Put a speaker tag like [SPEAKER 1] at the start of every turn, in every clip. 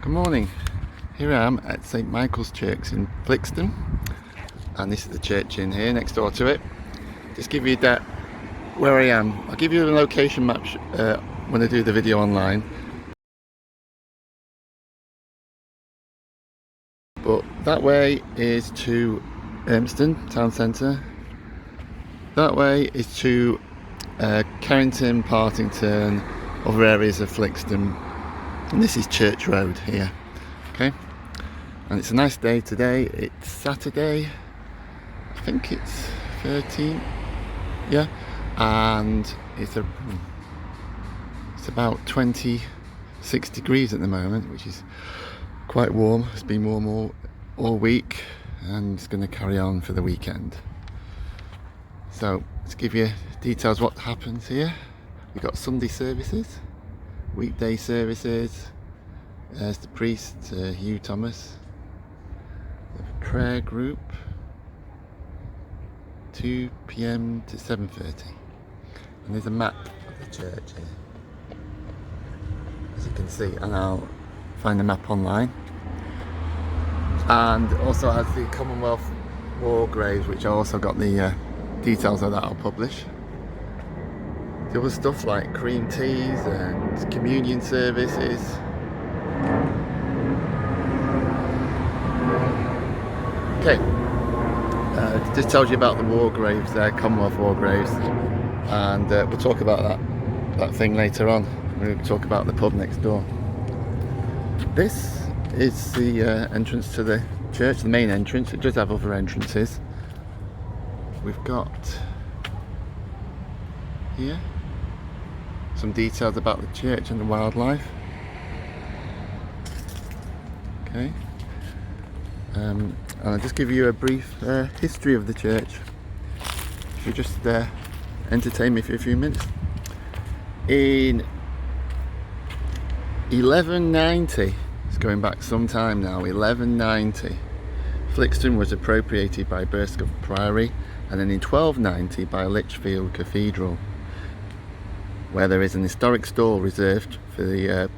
[SPEAKER 1] Good morning. Here I am at St Michael's Church in Flixton, and this is the church in here next door to it. Just give you that where I am. I'll give you the location map when I do the video online. But that way is to Ermston town centre. That way is to Carrington, Partington, other areas of Flixton. And this is Church Road here, okay? And it's a nice day today. It's Saturday, I think it's 13th, yeah. And it's about 26 degrees at the moment, which is quite warm. It's been warm all week, and it's going to carry on for the weekend. So let's give you details what happens here. We've got Sunday services, weekday services. There's the priest, Hugh Thomas. We have a prayer group, 2 PM to 7:30. And there's a map of the church here, as you can see, and I'll find the map online. And also has the Commonwealth war graves, which I also got the details of that I'll publish. The other stuff like cream teas and communion services. Okay, it just tells you about the war graves there, Commonwealth war graves, and we'll talk about that thing later on. We'll talk about the pub next door. This is the entrance to the church, the main entrance. It does have other entrances. We've got here some details about the church and the wildlife. Okay, and I'll just give you a brief history of the church. If you just entertain me for a few minutes. In 1190, it's going back some time now, 1190, Flixton was appropriated by Burscough Priory, and then in 1290 by Lichfield Cathedral, where there is an historic stall reserved for the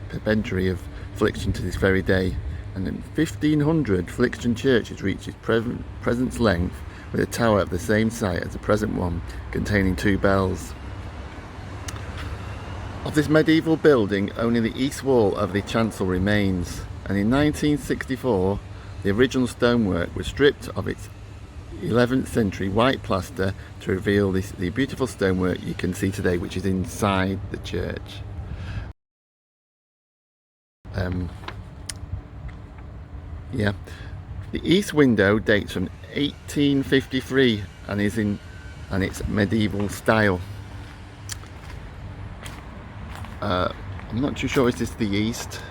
[SPEAKER 1] prebendary of Flixton to this very day. And in 1500, Flixton Church has reached its present length, with a tower of the same site as the present one, containing 2 bells. Of this medieval building, only the east wall of the chancel remains, and in 1964, the original stonework was stripped of its 11th century white plaster to reveal the beautiful stonework you can see today, which is inside the church. Yeah, the east window dates from 1853 and it's medieval style. I'm not too sure if this is the east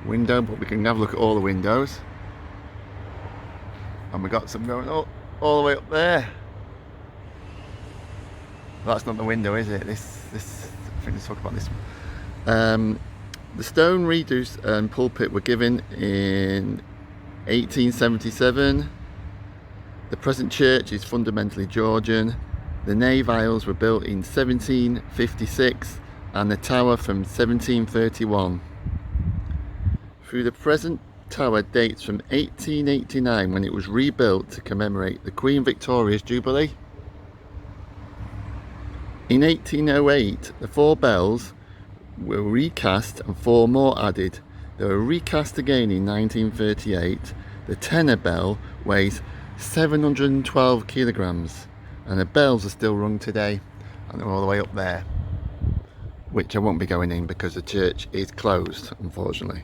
[SPEAKER 1] window, but we can have a look at all the windows. And we got some going all the way up there. Well, that's not the window, is it? This I think let's talk about this one. The stone redos and pulpit were given in 1877. The present church is fundamentally Georgian. The nave aisles were built in 1756 and the tower from 1731. Through the present tower dates from 1889, when it was rebuilt to commemorate the Queen Victoria's Jubilee. In 1808, the 4 bells were recast and 4 more added. They were recast again in 1938. The tenor bell weighs 712 kilograms, and the bells are still rung today, and they're all the way up there, which I won't be going in because the church is closed, unfortunately.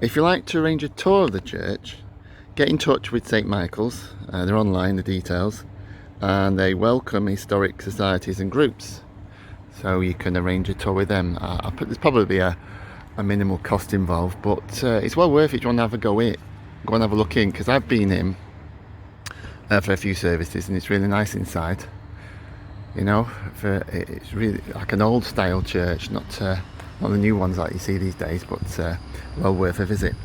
[SPEAKER 1] If you'd like to arrange a tour of the church, get in touch with St Michael's. They're online, the details, and they welcome historic societies and groups, so you can arrange a tour with them. There's probably a minimal cost involved, but it's well worth it if you want to have a go and have a look in, because I've been in for a few services and it's really nice inside. You know, it's really like an old style church, not the new ones like you see these days, but well worth a visit.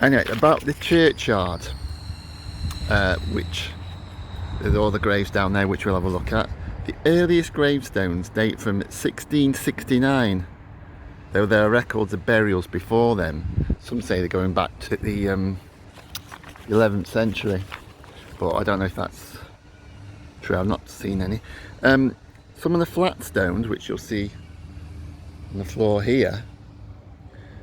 [SPEAKER 1] Anyway, about the churchyard, which there's all the graves down there, which we'll have a look at. The earliest gravestones date from 1669. though there are records of burials before them. Some say they're going back to the 11th century, but I don't know if that's true. I've not seen any. Some of the flat stones, which you'll see on the floor here,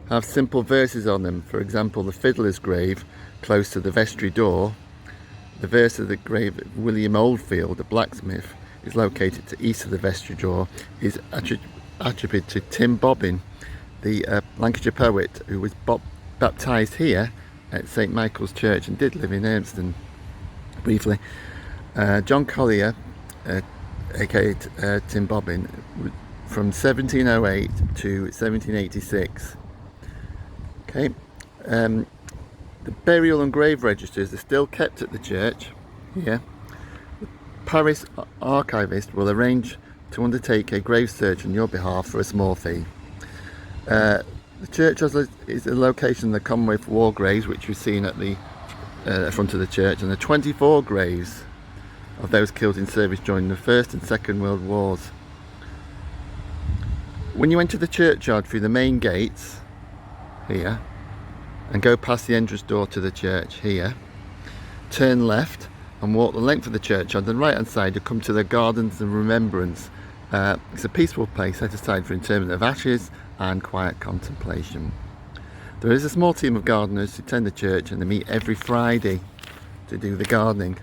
[SPEAKER 1] have simple verses on them. For example, the fiddler's grave close to the vestry door, the verse of the grave of William Oldfield, the blacksmith, is located to east of the vestry door, is attributed to Tim Bobbin, the Lancashire poet who was baptised here at St Michael's Church and did live in Urmston briefly. John Collier, aka Tim Bobbin, from 1708 to 1786. Okay, the burial and grave registers are still kept at the church here. The parish archivist will arrange to undertake a grave search on your behalf for a small fee. The church is a location of the Commonwealth war graves, which we've seen at the front of the church, and the 24 graves of those killed in service during the First and Second World Wars. When you enter the churchyard through the main gates here and go past the entrance door to the church here, turn left and walk the length of the churchyard. On the right hand side you'll come to the Gardens of Remembrance. It's a peaceful place set aside for interment of ashes and quiet contemplation. There is a small team of gardeners who attend the church, and they meet every Friday to do the gardening.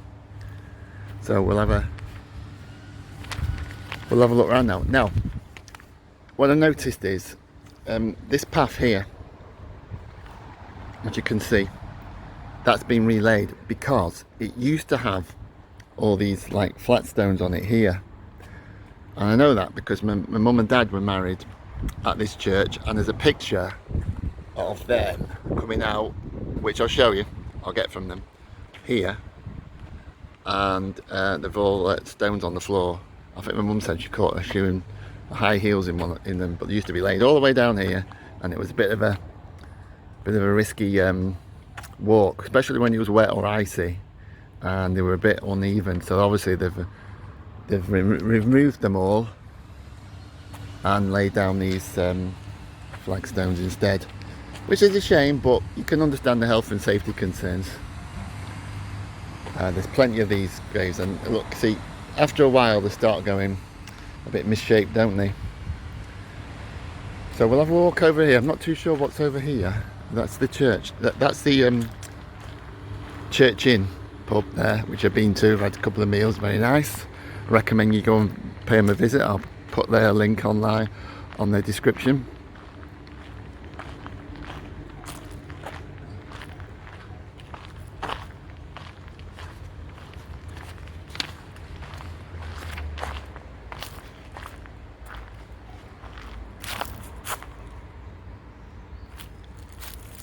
[SPEAKER 1] So we'll have a look around now. Now, what I noticed is this path here, as you can see, that's been relaid because it used to have all these like flat stones on it here. And I know that because my mum and dad were married at this church, and there's a picture of them coming out, which I'll show you, I'll get from them here, and they've all stones on the floor. I think my mum said she caught her shoe in high heels in them, but they used to be laid all the way down here, and it was a bit of a risky walk, especially when it was wet or icy, and they were a bit uneven. So obviously they've removed them all and laid down these flagstones instead, which is a shame, but you can understand the health and safety concerns. There's plenty of these graves, and look, see, after a while they start going a bit misshaped, don't they? So we'll have a walk over here. I'm not too sure what's over here. That's the church. That's the Church Inn pub there, which I've been to. I've had a couple of meals, very nice. I recommend you go and pay them a visit. I'll put their link online on the description.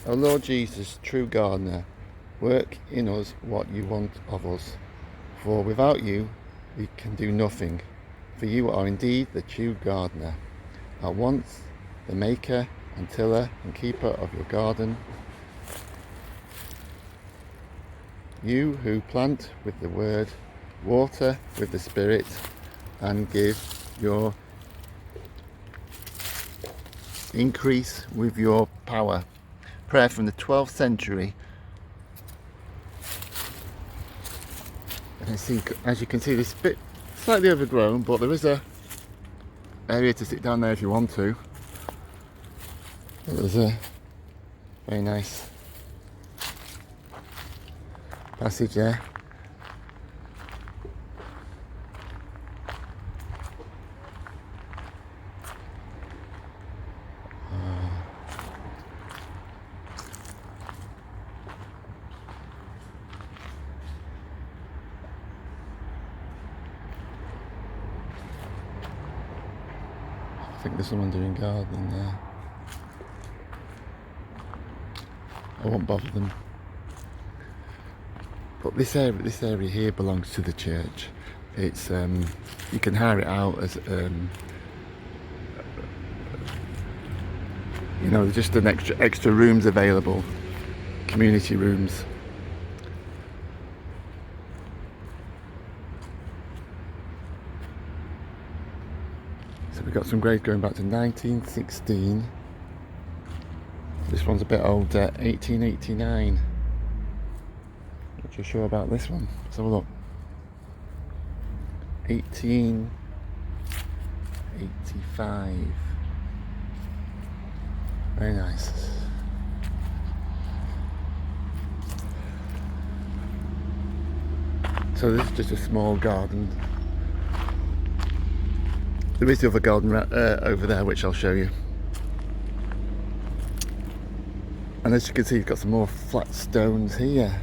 [SPEAKER 1] O Lord Jesus, true gardener, work in us what you want of us, for without you we can do nothing, for you are indeed the true gardener, at once the maker and tiller and keeper of your garden, you who plant with the word, water with the spirit, and give your increase with your power. Prayer from the 12th century. And as you can see, this bit slightly overgrown, but there is a area to sit down there if you want to. There's a very nice passage there. I think there's someone doing gardening there. I won't bother them. But this area here belongs to the church. It's you can hire it out as you know, there's just an extra rooms available, community rooms. So we've got some graves going back to 1916 This one's a bit older, 1889. Not too sure about this one. Let's have a look. 1885. Very nice. So this is just a small garden. There is the other garden over there, which I'll show you. And as you can see, you've got some more flat stones here.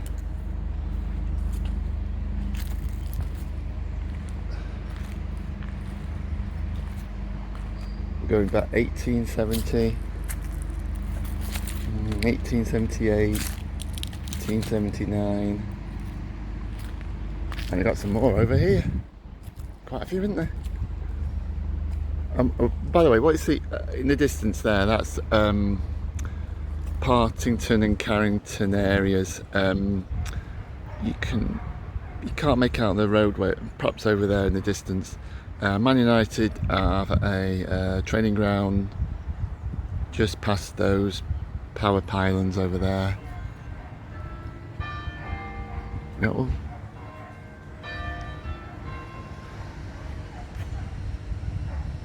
[SPEAKER 1] We're going back 1870, 1878, 1879. And we've got some more over here. Quite a few, isn't there? Oh, by the way, what you see in the distance there, that's Partington and Carrington areas. You can't make out the roadway, perhaps over there in the distance. Man United have a training ground just past those power pylons over there. Oh.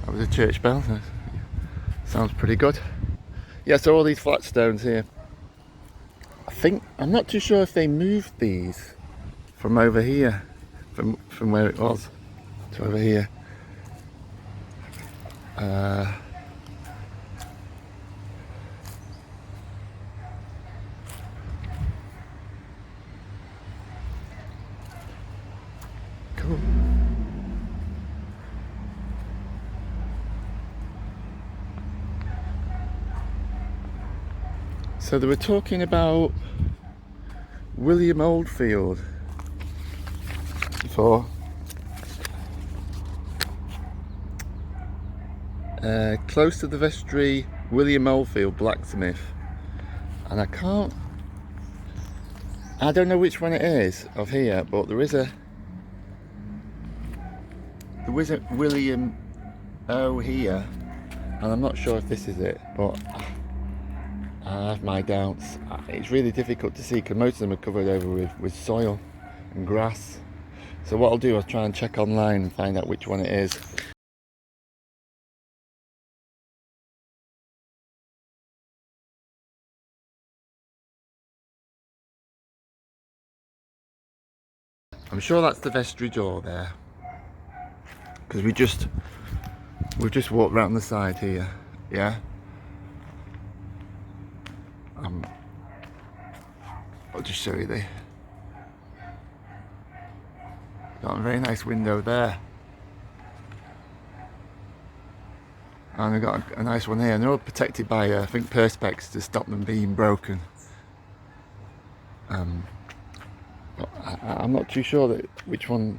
[SPEAKER 1] That was a church bell. Sounds pretty good. Yeah, so all these flat stones here. I'm not too sure if they moved these from over here, from where it was to over here. Cool. So they were talking about William Oldfield before. Close to the vestry, William Oldfield blacksmith. And I don't know which one it is of here, but there is a William O here, and I'm not sure if this is it, but I have my doubts. It's really difficult to see because most of them are covered over with soil and grass. So what I'll do, I'll try and check online and find out which one it is. I'm sure that's the vestry door there, because we've just walked around the side here. Yeah. I'll just show you got a very nice window there, and we've got a nice one here, and they're all protected by I think perspex to stop them being broken. But I'm not too sure which one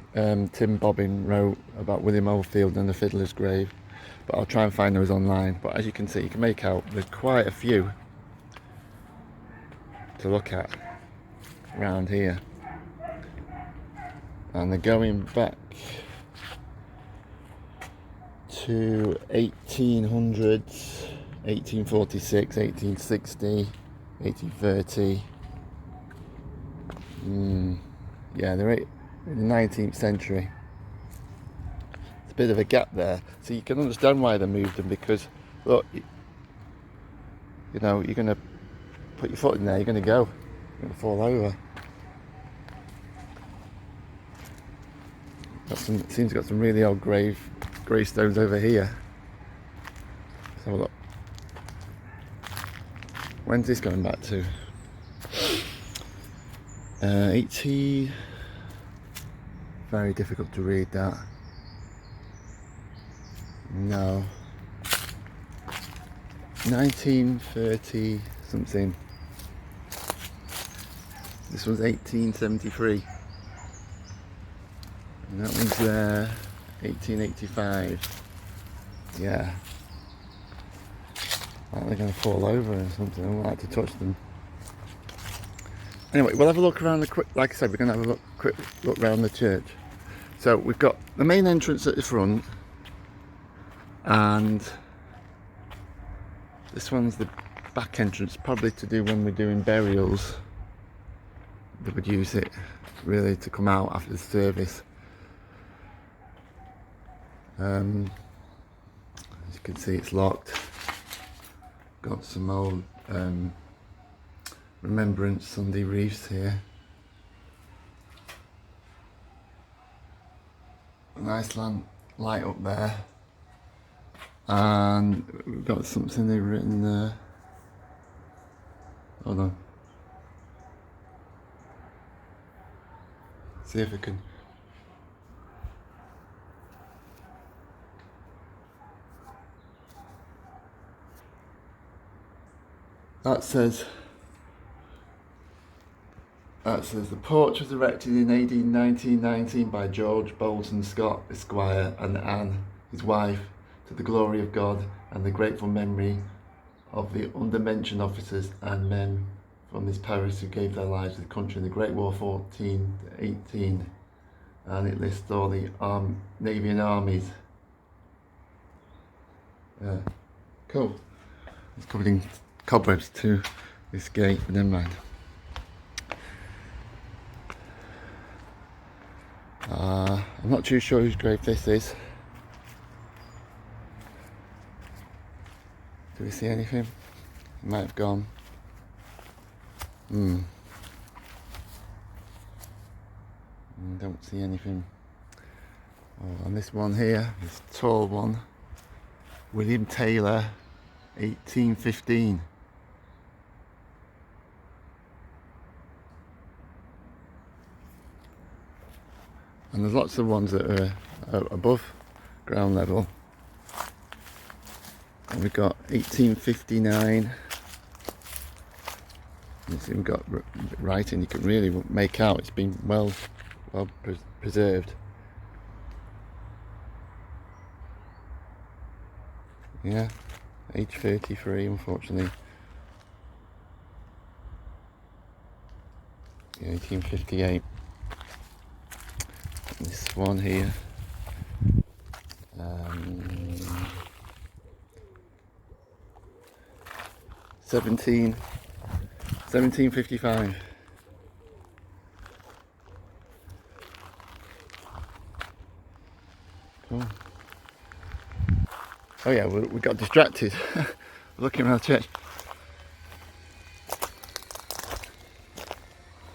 [SPEAKER 1] Tim Bobbin wrote about William Oldfield and the Fiddler's Grave, but I'll try and find those online. But as you can see, you can make out there's quite a few to look at around here, and they're going back to 1800s, 1846, 1860, 1830. Yeah, they're in the 19th century. It's a bit of a gap there, so you can understand why they moved them, because look, you know, you're going to put your foot in there, you're going to go, you're going to fall over. Seems to got some really old gravestones over here. Let's have a look. When's this going back to? 80. Very difficult to read that. No. 1930 something. This was 1873. And that one's there, 1885. Yeah. Like they're going to fall over or something. I won't like to touch them. Anyway, we'll have a look around like I said, we're going to have a quick look around the church. So we've got the main entrance at the front, and this one's the back entrance, probably to do when we're doing burials. They would use it really to come out after the service. As you can see, it's locked. Got some old Remembrance Sunday wreaths here. A nice light up there, and we've got something they've written there. Hold on. See if I can. That says the porch was erected in AD 1919 by George Bolton Scott, Esquire, and Anne, his wife, to the glory of God and the grateful memory of the undermentioned officers and men from this parish who gave their lives to the country in the Great War 14 to 18. And it lists all the Navy and armies. Yeah, cool. It's covered in cobwebs to this gate, but never mind. I'm not too sure whose grave this is. Do we see anything? It might have gone. Don't see anything. Oh, and this one here, this tall one, William Taylor, 1815. And there's lots of ones that are above ground level. And we've got 1859. It's even got writing you can really make out. It's been well preserved. Yeah, age 33, unfortunately. Yeah, 1858. This one here. 1755. Cool. Oh yeah, we got distracted looking around the church.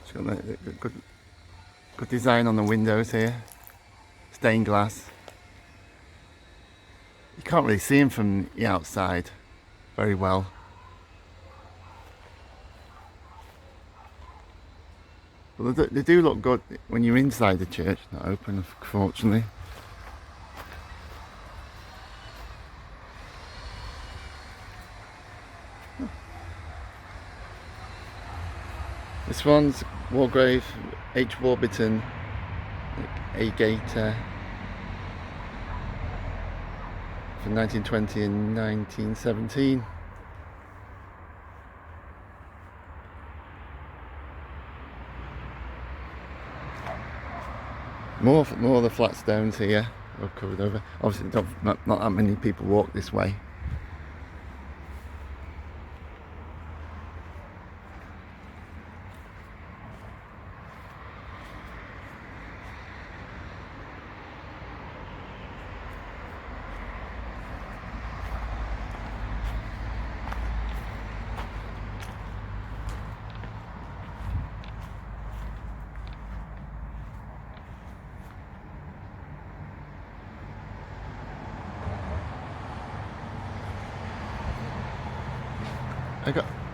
[SPEAKER 1] It's got good design on the windows here. Stained glass. You can't really see them from the outside very well. But they do look good when you're inside the church. Not open, unfortunately. This one's Wargrave H. Warburton, A Gator, from 1920 and 1917. More of the flat stones here are covered over. Obviously not that many people walk this way.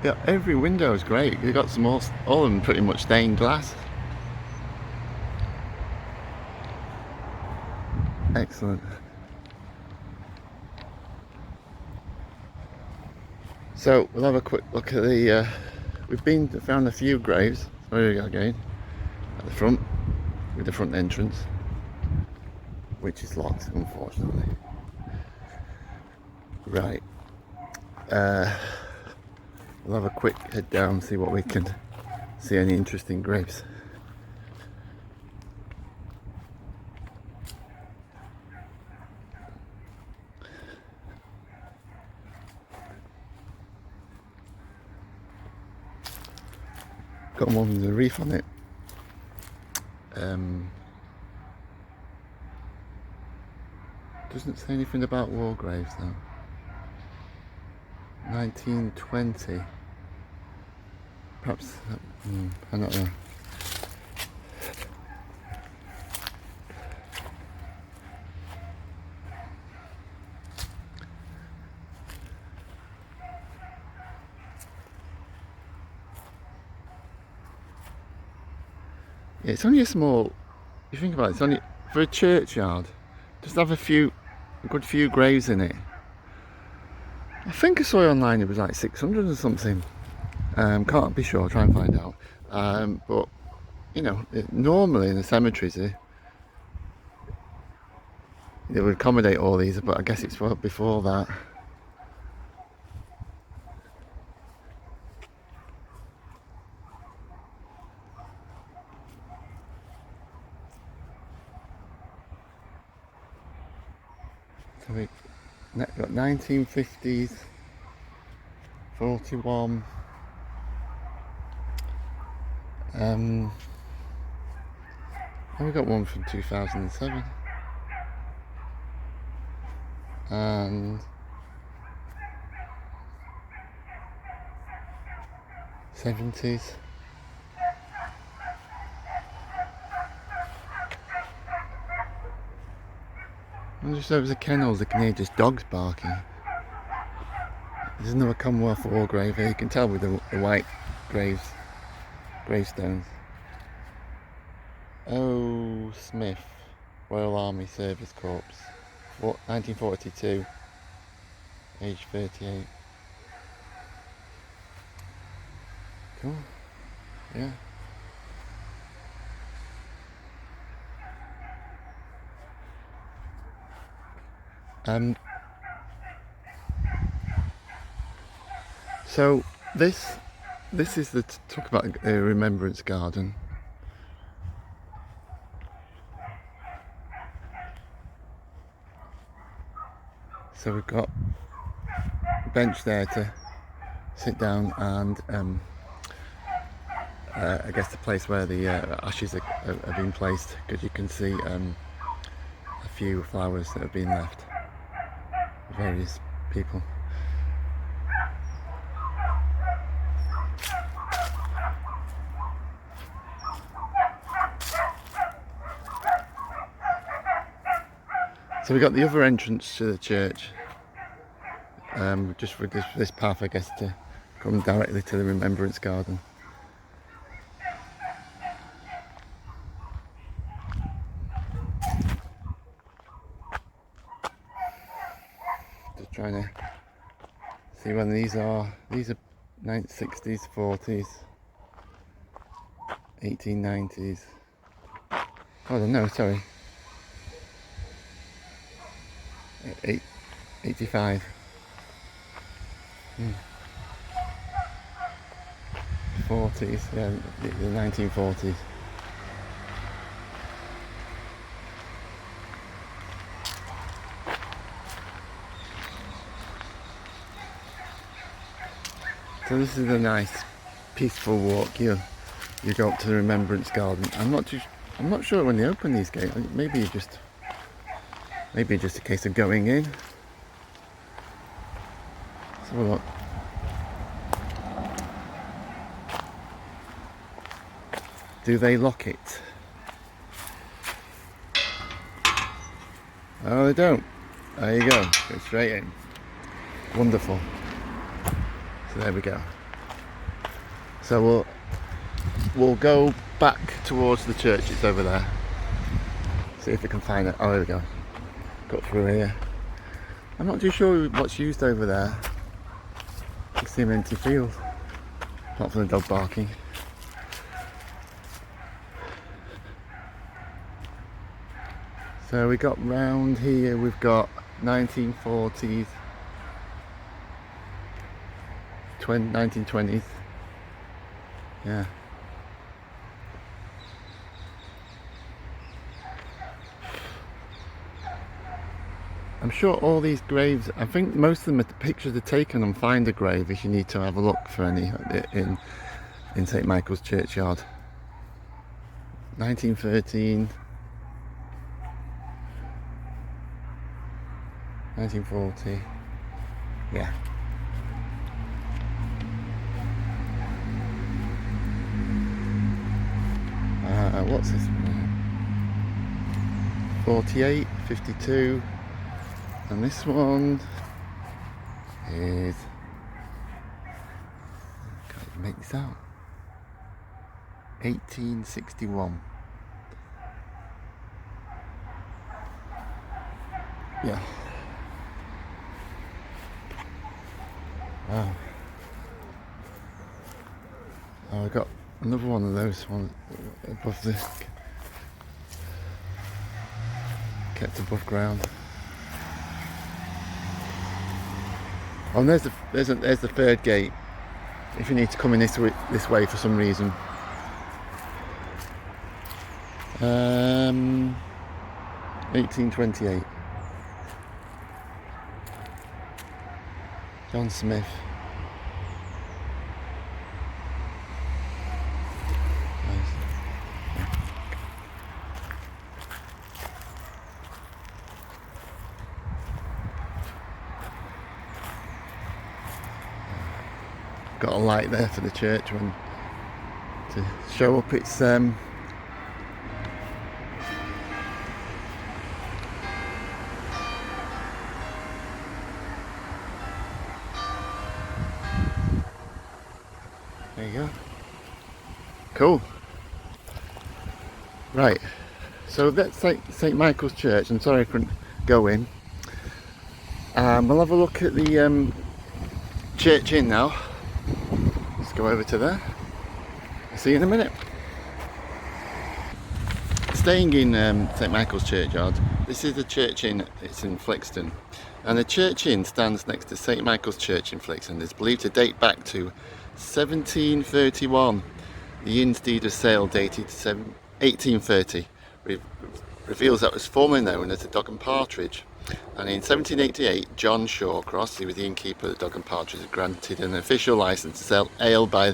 [SPEAKER 1] Yeah, every window is great. You got some all of them pretty much stained glass. Excellent. So we'll have a quick look at the. We've found a few graves. There we go again. At the front, with the front entrance, which is locked, unfortunately. Right. We'll have a quick head down, see what we can see, any interesting graves. got one with a reef on it. Doesn't say anything about war graves though. 1920. Perhaps, I'm not know. Yeah, it's only a small, you think about it, it's only for a churchyard. Just have a good few graves in it. I think I saw online it was like 600 or something. Can't be sure, try and find out. But you know, normally in the cemeteries they would accommodate all these, but I guess it's before that. So we've got 1950s, 41. And we got one from 2007. And 70s. And just over the kennels, I can hear just dogs barking. There's another Commonwealth war grave here. You can tell with the white gravestones. O. Smith, Royal Army Service Corps, 1942, age 38. Cool. Yeah. So this is the talk about a remembrance garden. So we've got a bench there to sit down, and I guess the place where the ashes have been placed, because you can see a few flowers that have been left, various people. So we got the other entrance to the church, just with this path, I guess, to come directly to the remembrance garden. Just trying to see when these are. These are 1960s, 40s, 1890s. Oh no, sorry. 85. 40s, yeah, the 1940s. So this is a nice, peaceful walk. You go up to the remembrance garden. I'm not sure when they open these gates. Maybe just a case of going in. Let's have a look. Do they lock it? Oh, they don't. There you go. Go straight in. Wonderful. So there we go. So we'll go back towards the church. It's over there. See if we can find it. Oh, there we go. Got through here. I'm not too sure what's used over there. It's an empty field. Apart from the dog barking. So we got round here, we've got 1940s, 1920s. Yeah. I'm sure all these graves, I think most of them, the pictures are taken on Find a Grave if you need to have a look for any in in St Michael's Churchyard. 1913, 1940, yeah. What's this one? 48, 52, and this one is, can't even make this out, 1861. Yeah. Wow. Oh, I got another one of those ones above the, kept above ground. Oh, and there's the third gate. If you need to come in this way for some reason. 1828. John Smith. Nice. Got a light there for the church when to show up its there you go. Cool. Right. So that's St Michael's Church. I'm sorry I couldn't go in. We'll have a look at the church inn now. Let's go over to there. I'll see you in a minute. Staying in St Michael's Churchyard, this is the church inn. It's in Flixton, and the church inn stands next to St Michael's Church in Flixton. It's believed to date back to 1731. The inn's deed of sale dated to 1830 reveals that it was formerly known as the Dog and Partridge. And in 1788, John Shawcross, who was the innkeeper of the Dog and Partridge, was granted an official licence to sell ale by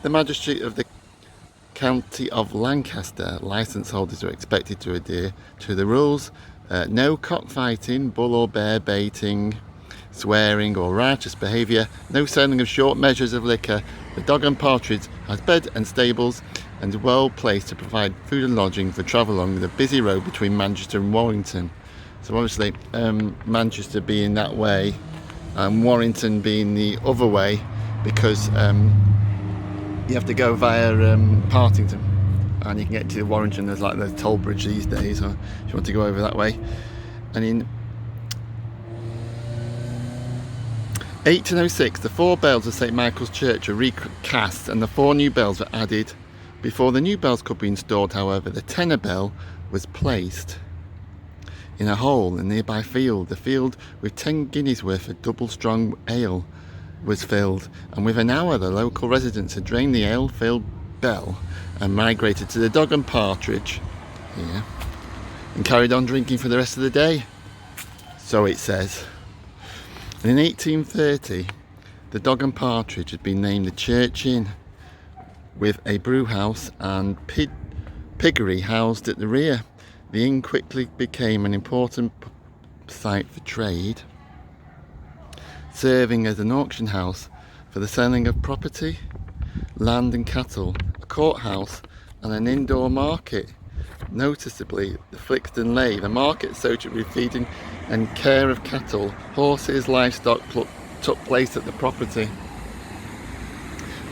[SPEAKER 1] the magistrate of the County of Lancaster. Licence holders are expected to adhere to the rules. No cockfighting, bull or bear baiting, swearing or riotous behaviour, no selling of short measures of liquor. The Dog and Partridge has bed and stables and is well placed to provide food and lodging for travel along the busy road between Manchester and Warrington. So obviously Manchester being that way and Warrington being the other way, because you have to go via Partington, and you can get to Warrington. There's like the toll bridge these days, or if you want to go over that way. And in 1806, the 4 bells of St Michael's Church were recast and the 4 new bells were added. Before the new bells could be installed, however, the tenor bell was placed in a hole in a nearby field. The field with 10 guineas worth of double strong ale was filled, and within an hour the local residents had drained the ale-filled bell and migrated to the Dog and Partridge, yeah, and carried on drinking for the rest of the day, so it says. And in 1830, the Dog and Partridge had been named the Church Inn, with a brew house and piggery housed at the rear. The inn quickly became an important site for trade, serving as an auction house for the selling of property, land and cattle, a courthouse and an indoor market. Noticeably, the Flixton Lay, the market associated with feeding and care of cattle, horses, livestock took place at the property.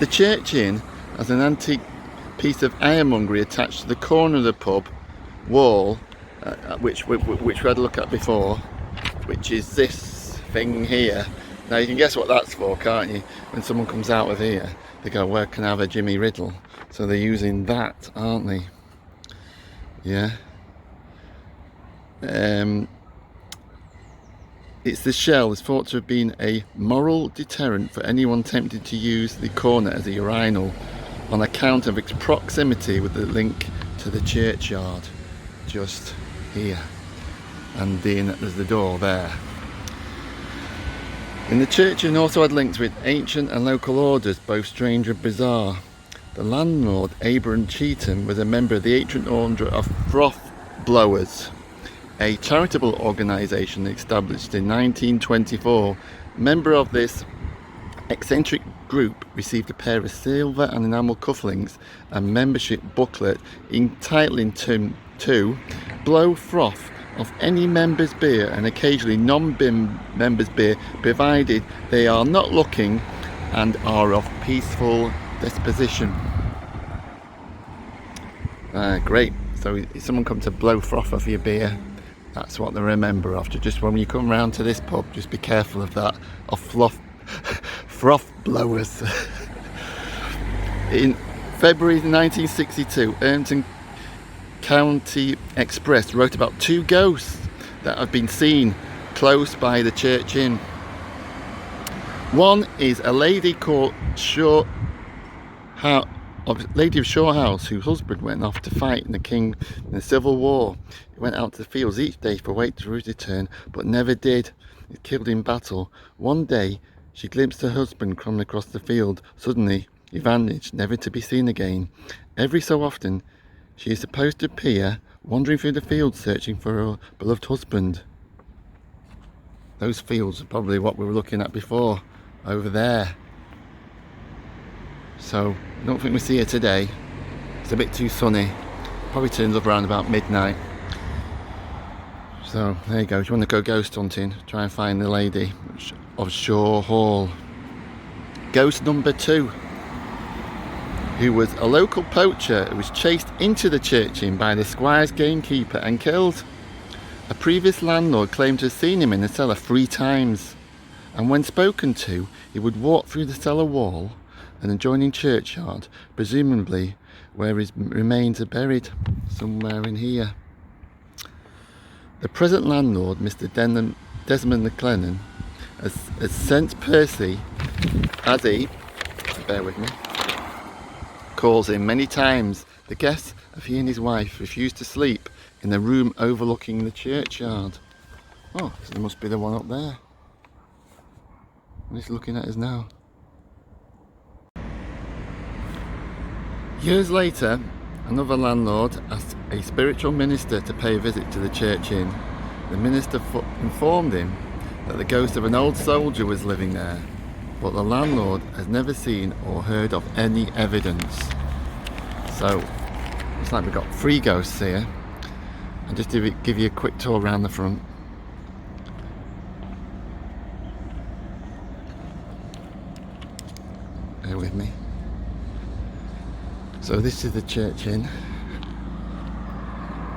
[SPEAKER 1] The church inn has an antique piece of ironmongery attached to the corner of the pub wall, which we had a look at before, which is this thing here. Now you can guess what that's for, can't you? When someone comes out of here, they go, where can I have a Jimmy Riddle? So they're using that, aren't they? Yeah. It's the shell is thought to have been a moral deterrent for anyone tempted to use the corner as a urinal, on account of its proximity with the link to the churchyard, just here. And then there's the door there. In the church, and also had links with ancient and local orders, both strange and bizarre. The landlord, Abraham Cheetham, was a member of the Ancient Order of Froth Blowers, a charitable organisation established in 1924. Member of this eccentric group received a pair of silver and enamel cufflinks and membership booklet entitling him to blow froth off any member's beer and occasionally non-BIM members' beer, provided they are not looking and are of peaceful disposition. Great. So if someone comes to blow froth off your beer, that's what they're a member of. Just when you come round to this pub, just be careful of that, of froth blowers. In February 1962, Ernton County Express wrote about 2 ghosts that have been seen close by the church inn. One is a lady called Lady of Shaw House, whose husband went off to fight in the Civil War. He went out to the fields each day for wait for his return, but never did. He was killed in battle. One day she glimpsed her husband coming across the field. Suddenly he vanished, never to be seen again. Every so often she is supposed to appear, wandering through the fields searching for her beloved husband. Those fields are probably what we were looking at before, over there. So I don't think we see her today. It's a bit too sunny. Probably turns up around about midnight. So there you go. If you want to go ghost hunting, try and find the lady of Shaw Hall. Ghost number 2, who was a local poacher who was chased into the church inn by the squire's gamekeeper and killed. A previous landlord claimed to have seen him in the cellar 3 times, and when spoken to, he would walk through the cellar wall and adjoining churchyard, presumably where his remains are buried, somewhere in here. The present landlord, Mr. Desmond McLennan, has sent Percy, as he, bear with me, calls him many times. The guests of he and his wife refused to sleep in the room overlooking the churchyard. Oh, so there must be the one up there. And he's looking at us now. Years later, another landlord asked a spiritual minister to pay a visit to the church inn. The minister informed him that the ghost of an old soldier was living there, but the landlord has never seen or heard of any evidence. So, it's like we've got 3 ghosts here. I'll just give you a quick tour around the front. Bear with me. So this is the church inn.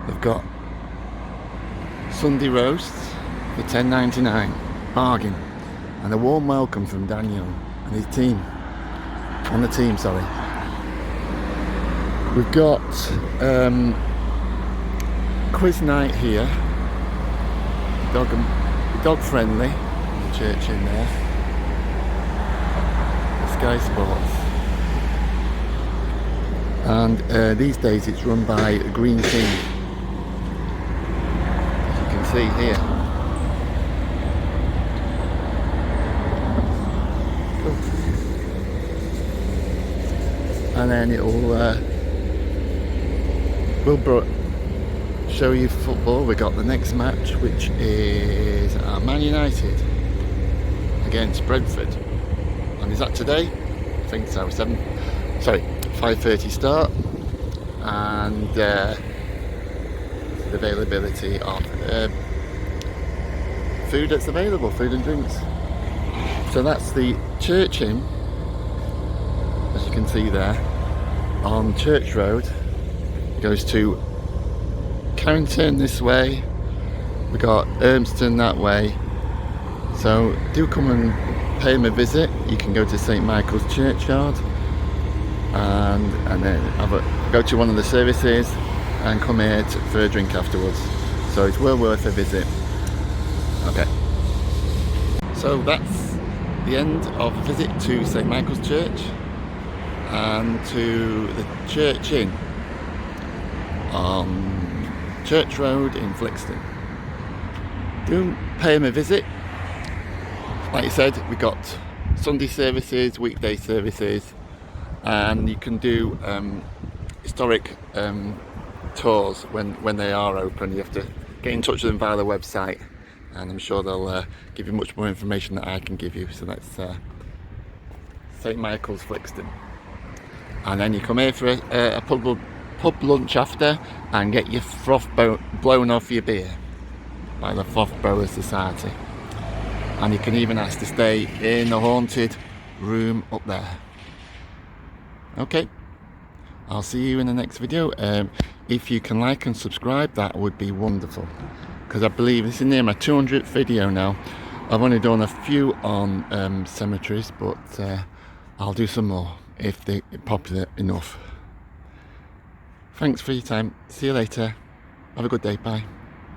[SPEAKER 1] They've got Sunday roasts for $10.99, bargain, and a warm welcome from Daniel and his team. On the team, sorry. We've got quiz night here. Dog friendly. Church in there. Sky Sports. And these days it's run by a Green King, as you can see here. Cool. And then we'll show you football. We got the next match, which is Man United against Brentford. And is that today? I think so. 5:30 start, and the availability of food that's available, food and drinks. So that's the church inn, as you can see there, on Church Road. It goes to Carrington this way, we got Urmston that way. So do come and pay them a visit. You can go to St. Michael's Churchyard and then go to one of the services and come here for a drink afterwards. So it's well worth a visit. Okay, so that's the end of a visit to St. Michael's Church and to the Church Inn on Church Road in Flixton. Do pay them a visit. Like I said, we got Sunday services, weekday services, and you can do historic tours when they are open. You have to get in touch with them via the website, and I'm sure they'll give you much more information than I can give you. So that's St Michael's, Flixton. And then you come here for a pub lunch after and get your froth blown off your beer by the Froth Blowers Society. And you can even ask to stay in the haunted room up there. Okay, I'll see you in the next video. If you can like and subscribe, that would be wonderful, because I believe this is near my 200th video now. I've only done a few on cemeteries, but I'll do some more if they're popular enough. Thanks for your time. See you later. Have a good day. Bye.